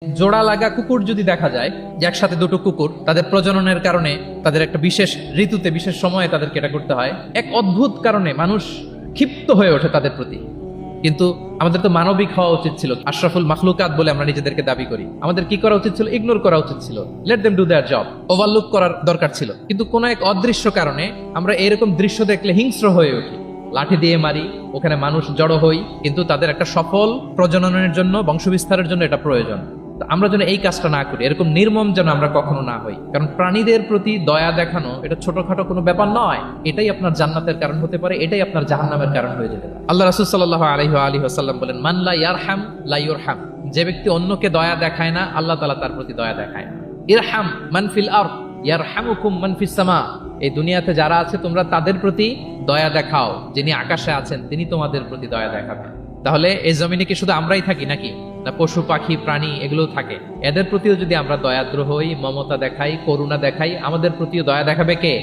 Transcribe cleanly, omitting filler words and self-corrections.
জোড়া লাগা কুকুর যদি দেখা যায় যে একসাথে দুটো কুকুর তাদের প্রজননের কারণে তাদের একটা বিশেষ ঋতুতে বিশেষ সময়ে তাদেরকে এটা করতে হয়, এক অদ্ভুত কারণে মানুষ ক্ষিপ্ত হয়ে ওঠে তাদের প্রতি। কিন্তু আমাদের তো মানবিক হওয়া উচিত ছিল, আশরাফুল মাখলুকাত বলে আমরা নিজেদেরকে দাবি করি। আমাদের কি করা উচিত ছিল? ইগনোর করা উচিত ছিল, let them do there job, overlook করার দরকার ছিল। কিন্তু কোন এক অদৃশ্য কারণে আমরা এরকম দৃশ্য দেখলে হিংস্র হয়ে উঠি, লাঠি দিয়ে মারি, ওখানে মানুষ জড়ো হই। কিন্তু তাদের একটা সফল প্রজননের জন্য, বংশবিস্তারের জন্য এটা প্রয়োজন। আমরা যেন এই কাজটা না করি, এরকম নির্মম যেন আমরা কখনো না হই। কারণ প্রাণীদের প্রতি দয়া দেখানো এটা ছোটখাটো কোনো ব্যাপার নয়, এটাই আপনার জান্নাতের কারণ হতে পারে, এটাই আপনার জাহান্নামের কারণ হয়ে যেতে পারে। আল্লাহ রাসূল সাল্লাল্লাহু আলাইহি ওয়াসাল্লাম বলেন, মান লা ইয়ারহাম লা ইউরহাম। যে ব্যক্তি অন্যকে দয়া দেখায় না, আল্লাহ তাআলা তার প্রতি দয়া দেখায় না। ইরহাম মান ফিল আরদ ইয়ারহামুকুম মান ফিস সামা। এই দুনিয়াতে যারা আছে তোমরা তাদের প্রতি দয়া দেখাও, যিনি আকাশে আছেন তিনি তোমাদের প্রতি দয়া দেখাবেন। তাহলে এই জমিনে কি শুধু আমরাই থাকি নাকি? না, পশু পাখি প্রাণী এগুলো থাকে। এদের প্রতিও যদি আমরা দয়াদ্র হই, মমতা দেখাই, করুণা দেখাই, আমাদের প্রতিও দয়া দেখাবে কে?